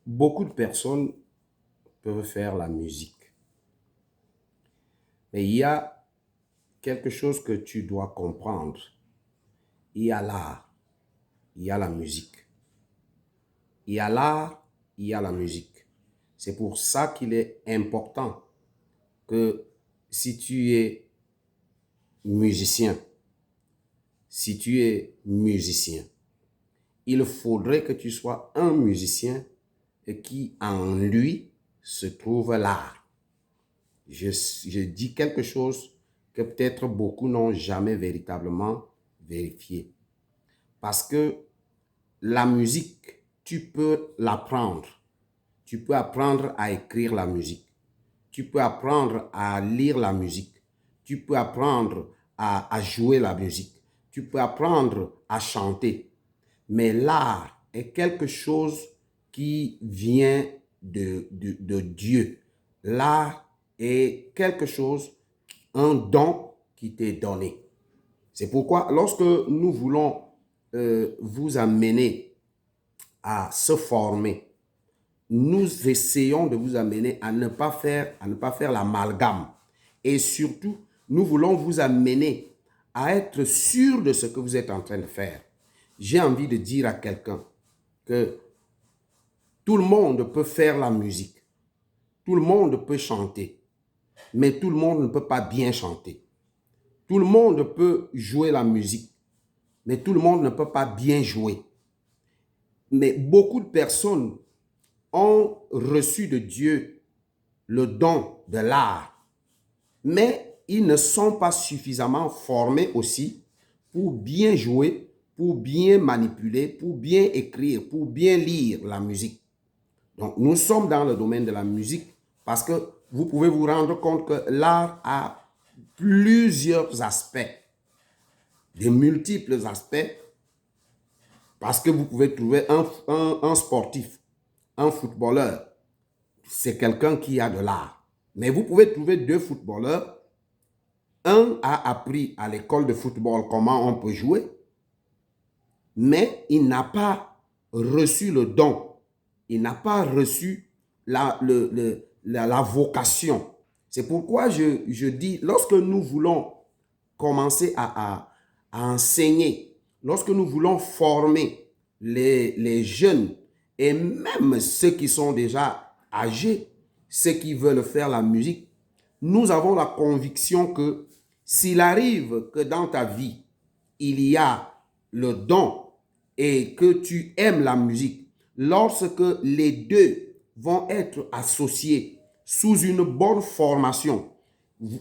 Beaucoup de personnes peuvent faire la musique, mais il y a quelque chose que tu dois comprendre. Il y a l'art, il y a la musique. Il y a l'art, il y a la musique. C'est pour ça qu'il est important que si tu es musicien, si tu es musicien, il faudrait que tu sois un musicien et qui en lui se trouve l'art. Je dis quelque chose que peut-être beaucoup n'ont jamais véritablement vérifié. Parce que la musique, tu peux l'apprendre. Tu peux apprendre à écrire la musique. Tu peux apprendre à lire la musique. Tu peux apprendre à jouer la musique. Tu peux apprendre à chanter. Mais l'art est quelque chose qui vient de Dieu. L'art est quelque chose, un don qui t'est donné. C'est pourquoi lorsque nous voulons vous amener à se former, nous essayons de vous amener à ne pas faire l'amalgame. Et surtout, nous voulons vous amener à être sûr de ce que vous êtes en train de faire. J'ai envie de dire à quelqu'un que tout le monde peut faire la musique, tout le monde peut chanter, mais tout le monde ne peut pas bien chanter. Tout le monde peut jouer la musique, mais tout le monde ne peut pas bien jouer. Mais beaucoup de personnes ont reçu de Dieu le don de l'art, mais ils ne sont pas suffisamment formés aussi pour bien jouer, pour bien manipuler, pour bien écrire, pour bien lire la musique. Donc, nous sommes dans le domaine de la musique parce que vous pouvez vous rendre compte que l'art a plusieurs aspects, de multiples aspects, parce que vous pouvez trouver un sportif, un footballeur, c'est quelqu'un qui a de l'art. Mais vous pouvez trouver deux footballeurs. Un a appris à l'école de football comment on peut jouer, mais il n'a pas reçu le don. Il n'a pas reçu la vocation. C'est pourquoi je dis, lorsque nous voulons commencer à enseigner, lorsque nous voulons former les jeunes et même ceux qui sont déjà âgés, ceux qui veulent faire la musique, nous avons la conviction que s'il arrive que dans ta vie, il y a le don et que tu aimes la musique, lorsque les deux vont être associés sous une bonne formation,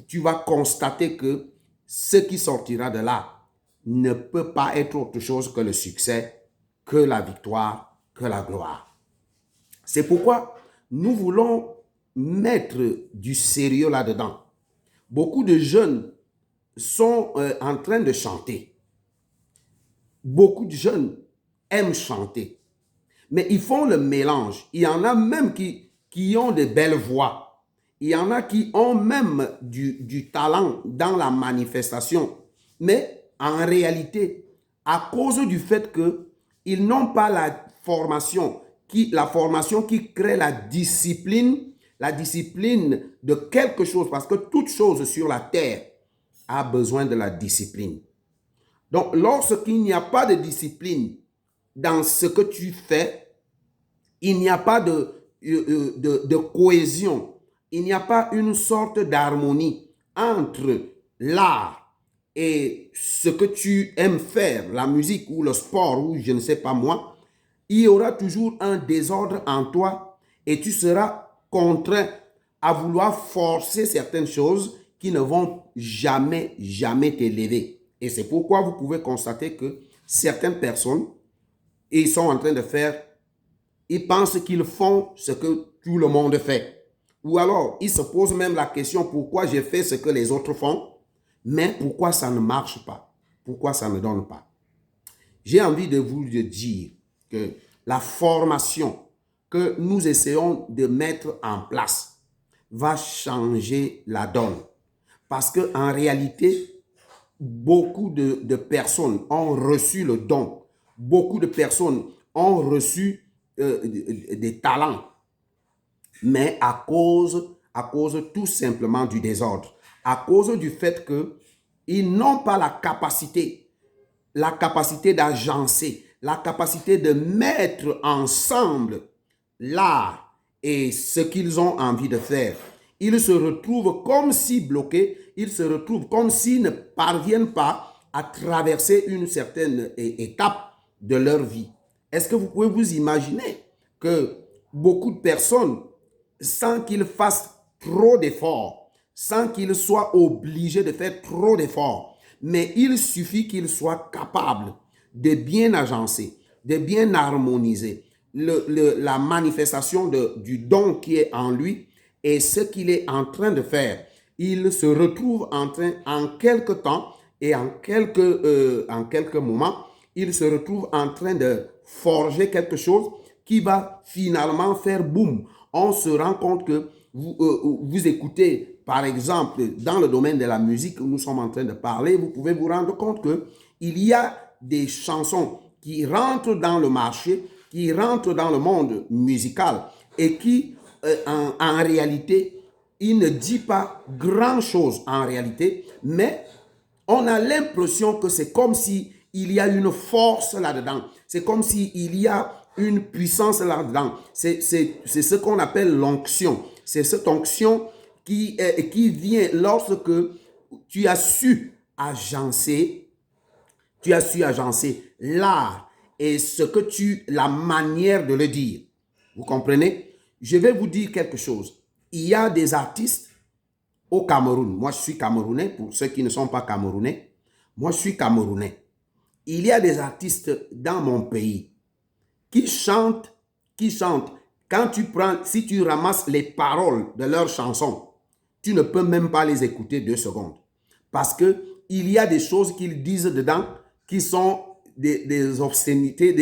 tu vas constater que ce qui sortira de là ne peut pas être autre chose que le succès, que la victoire, que la gloire. C'est pourquoi nous voulons mettre du sérieux là-dedans. Beaucoup de jeunes sont en train de chanter. Beaucoup de jeunes aiment chanter. Mais ils font le mélange. Il y en a même qui ont de belles voix. Il y en a qui ont même du talent dans la manifestation. Mais en réalité, à cause du fait qu'ils n'ont pas la formation qui crée la discipline de quelque chose, parce que toute chose sur la terre a besoin de la discipline. Donc, lorsqu'il n'y a pas de discipline dans ce que tu fais, il n'y a pas de cohésion, il n'y a pas une sorte d'harmonie entre l'art et ce que tu aimes faire, la musique ou le sport ou je ne sais pas moi, il y aura toujours un désordre en toi et tu seras contraint à vouloir forcer certaines choses qui ne vont jamais, jamais t'élever. Et c'est pourquoi vous pouvez constater que certaines personnes, ils sont en train de faire, ils pensent qu'ils font ce que tout le monde fait. Ou alors, ils se posent même la question, pourquoi j'ai fait ce que les autres font, mais pourquoi ça ne marche pas? Pourquoi ça ne donne pas? J'ai envie de vous dire que la formation que nous essayons de mettre en place va changer la donne. Parce qu'en réalité, beaucoup de personnes ont reçu le don. Beaucoup de personnes ont reçu des talents, mais à cause tout simplement du désordre, à cause du fait qu'ils n'ont pas la capacité d'agencer, la capacité de mettre ensemble l'art et ce qu'ils ont envie de faire. Ils se retrouvent comme si bloqués, ils se retrouvent comme s'ils ne parviennent pas à traverser une certaine étape de leur vie. Est-ce que vous pouvez vous imaginer que beaucoup de personnes, sans qu'ils fassent trop d'efforts, sans qu'ils soient obligés de faire trop d'efforts, mais il suffit qu'ils soient capables de bien agencer, de bien harmoniser la manifestation du don qui est en lui et ce qu'il est en train de faire. Il se retrouve en quelque temps et en quelques moments, il se retrouve en train de forger quelque chose qui va finalement faire boum. On se rend compte que vous écoutez, par exemple, dans le domaine de la musique où nous sommes en train de parler, vous pouvez vous rendre compte qu'il y a des chansons qui rentrent dans le marché, qui rentrent dans le monde musical et qui, en réalité, il ne dit pas grand-chose en réalité, mais on a l'impression que c'est comme si il y a une force là-dedans. C'est comme s'il y a une puissance là-dedans. C'est ce qu'on appelle l'onction. C'est cette onction qui vient lorsque tu as su agencer, l'art et la manière de le dire. Vous comprenez? Je vais vous dire quelque chose. Il y a des artistes au Cameroun. Moi, je suis Camerounais, pour ceux qui ne sont pas Camerounais. Moi, je suis Camerounais. Il y a des artistes dans mon pays qui chantent. Si tu ramasses les paroles de leurs chansons, tu ne peux même pas les écouter 2 secondes. Parce qu'il y a des choses qu'ils disent dedans qui sont des obscénités,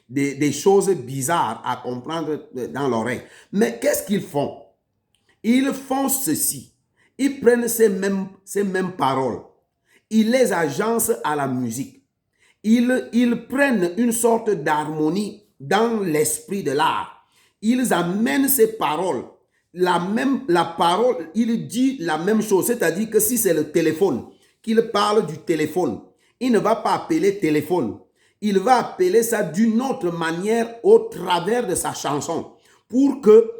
des choses bizarres à comprendre dans l'oreille. Mais qu'est-ce qu'ils font? Ils font ceci. Ils prennent ces mêmes paroles. Ils les agencent à la musique. Ils prennent une sorte d'harmonie dans l'esprit de l'art. Ils amènent ces paroles. La parole, il dit la même chose. C'est-à-dire que si c'est le téléphone, qu'il parle du téléphone, il ne va pas appeler téléphone. Il va appeler ça d'une autre manière au travers de sa chanson. Pour que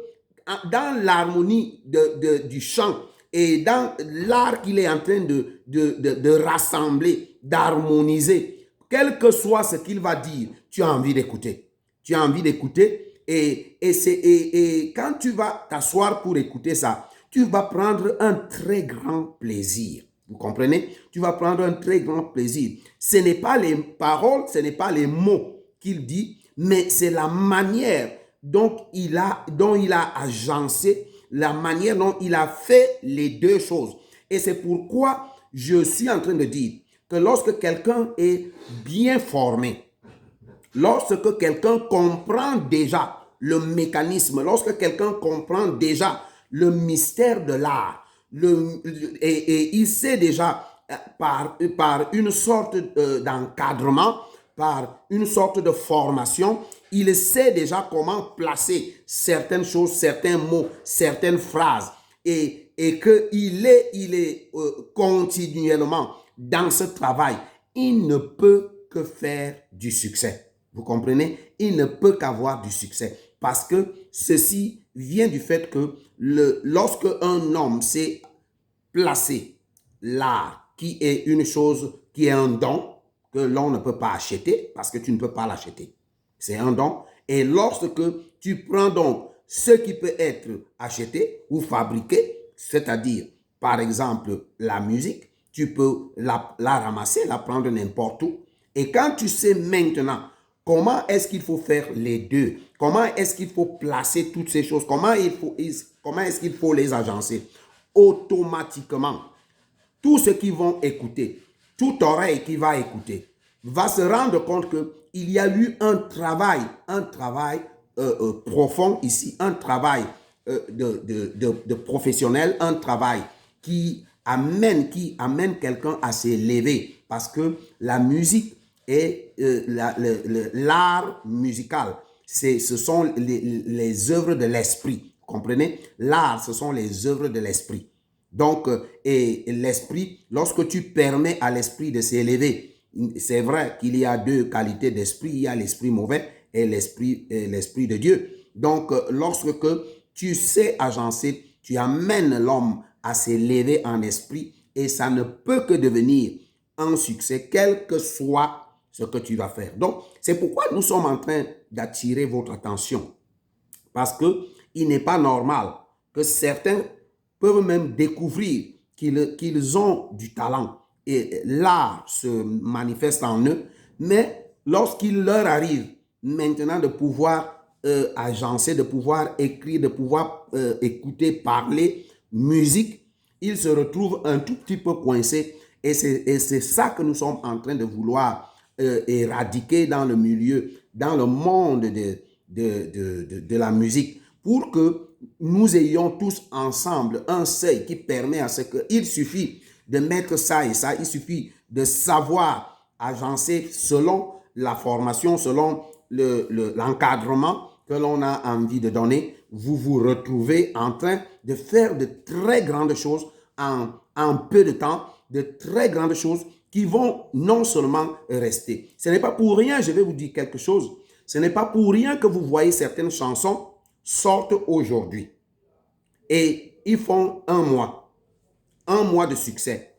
dans l'harmonie du chant et dans l'art qu'il est en train de rassembler, d'harmoniser, quel que soit ce qu'il va dire, tu as envie d'écouter. Tu as envie d'écouter et quand tu vas t'asseoir pour écouter ça, tu vas prendre un très grand plaisir. Vous comprenez? Tu vas prendre un très grand plaisir. Ce n'est pas les paroles, ce n'est pas les mots qu'il dit, mais c'est la manière dont il a agencé, la manière dont il a fait les deux choses. Et c'est pourquoi je suis en train de dire que lorsque quelqu'un est bien formé, lorsque quelqu'un comprend déjà le mécanisme, lorsque quelqu'un comprend déjà le mystère de l'art, et il sait déjà par une sorte d'encadrement, par une sorte de formation, il sait déjà comment placer certaines choses, certains mots, certaines phrases, et qu'il est continuellement dans ce travail. Il ne peut que faire du succès. Vous comprenez? Il ne peut qu'avoir du succès parce que ceci vient du fait que lorsque un homme sait placer l'art, qui est une chose, qui est un don que l'on ne peut pas acheter parce que tu ne peux pas l'acheter. C'est un don. Et lorsque tu prends donc ce qui peut être acheté ou fabriqué, c'est-à-dire par exemple la musique, tu peux la ramasser, la prendre n'importe où. Et quand tu sais maintenant comment est-ce qu'il faut faire les deux, comment est-ce qu'il faut placer toutes ces choses, comment est-ce qu'il faut les agencer, automatiquement, tous ceux qui vont écouter, toute oreille qui va écouter, va se rendre compte qu'il y a eu un travail profond ici, un travail de professionnel, un travail qui amène quelqu'un à s'élever parce que la musique et l'art musical ce sont les œuvres de l'esprit. Vous comprenez? L'art, ce sont les œuvres de l'esprit. Donc, et l'esprit, lorsque tu permets à l'esprit de s'élever, c'est vrai qu'il y a deux qualités d'esprit. Il y a l'esprit mauvais et l'esprit de Dieu. Donc, lorsque tu sais agencer, tu amènes l'homme à s'élever en esprit et ça ne peut que devenir un succès, quel que soit ce que tu vas faire. Donc, c'est pourquoi nous sommes en train d'attirer votre attention. Parce qu'il n'est pas normal que certains peuvent même découvrir qu'ils ont du talent et l'art se manifeste en eux, mais lorsqu'il leur arrive maintenant de pouvoir agencer, de pouvoir écrire, de pouvoir écouter, parler, musique, ils se retrouvent un tout petit peu coincés et c'est ça que nous sommes en train de vouloir éradiquer dans le milieu, dans le monde de la musique, pour que nous ayons tous ensemble un seuil qui permet à ce qu'il suffit de mettre ça et ça, il suffit de savoir agencer selon la formation, selon l'encadrement que l'on a envie de donner. Vous vous retrouvez en train de faire de très grandes choses en peu de temps, de très grandes choses qui vont non seulement rester. Ce n'est pas pour rien, je vais vous dire quelque chose, ce n'est pas pour rien que vous voyez certaines chansons sortent aujourd'hui. Et ils font un mois de succès.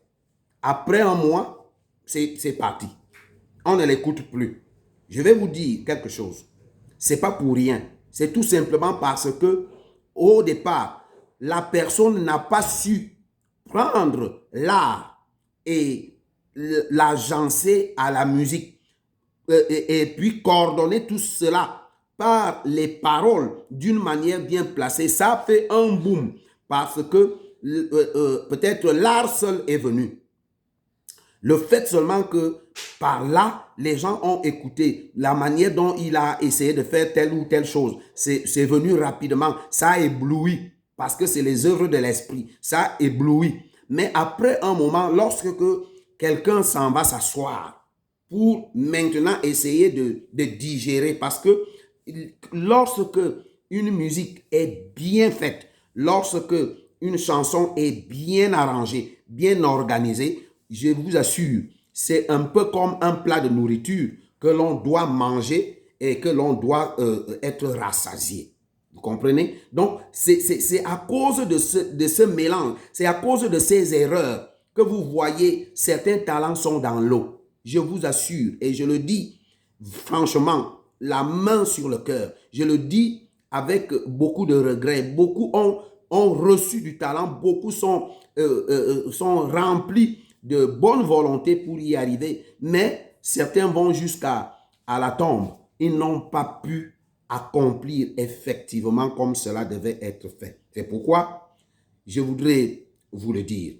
Après un mois, c'est parti. On ne l'écoute plus. Je vais vous dire quelque chose. C'est pas pour rien. C'est tout simplement parce que, au départ, la personne n'a pas su prendre l'art et l'agencer à la musique et puis coordonner tout cela par les paroles d'une manière bien placée. Ça fait un boom parce que peut-être l'art seul est venu. Le fait seulement que par là, les gens ont écouté la manière dont il a essayé de faire telle ou telle chose. C'est venu rapidement. Ça a ébloui parce que c'est les œuvres de l'esprit. Ça a ébloui. Mais après un moment, lorsque quelqu'un s'en va s'asseoir pour maintenant essayer de digérer, parce que lorsque une musique est bien faite, lorsque une chanson est bien arrangée, bien organisée, je vous assure, c'est un peu comme un plat de nourriture que l'on doit manger et que l'on doit être rassasié. Vous comprenez? Donc, c'est à cause de ce mélange, c'est à cause de ces erreurs que vous voyez certains talents sont dans l'eau. Je vous assure, et je le dis franchement, la main sur le cœur, je le dis avec beaucoup de regrets. Beaucoup ont reçu du talent, beaucoup sont remplis de bonne volonté pour y arriver, mais certains vont jusqu'à la tombe. Ils n'ont pas pu accomplir effectivement comme cela devait être fait. C'est pourquoi je voudrais vous le dire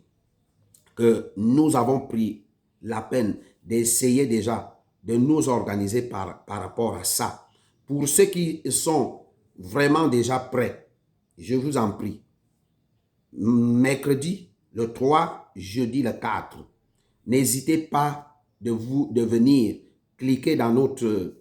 que nous avons pris la peine d'essayer déjà de nous organiser par rapport à ça. Pour ceux qui sont vraiment déjà prêts, je vous en prie, mercredi le 3, jeudi le 4, n'hésitez pas de venir cliquer dans notre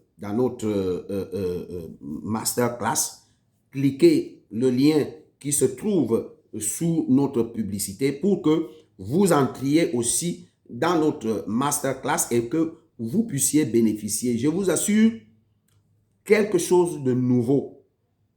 masterclass, cliquez le lien qui se trouve sous notre publicité pour que vous entriez aussi dans notre masterclass et que vous puissiez bénéficier. Je vous assure, quelque chose de nouveau.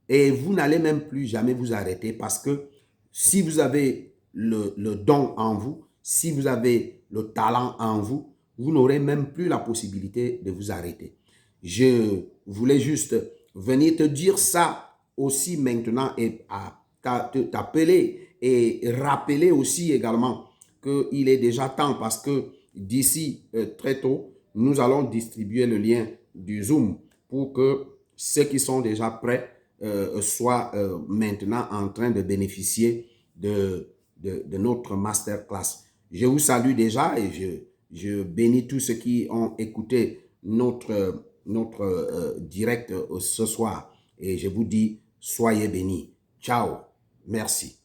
Et vous n'allez même plus jamais vous arrêter parce que si vous avez le don en vous, si vous avez le talent en vous, vous n'aurez même plus la possibilité de vous arrêter. Je voulais juste venir te dire ça aussi maintenant et t'appeler et rappeler aussi également qu'il est déjà temps parce que d'ici très tôt, nous allons distribuer le lien du Zoom pour que ceux qui sont déjà prêts soient maintenant en train de bénéficier de notre masterclass. Je vous salue déjà et je bénis tous ceux qui ont écouté notre direct ce soir. Et je vous dis, soyez bénis. Ciao. Merci.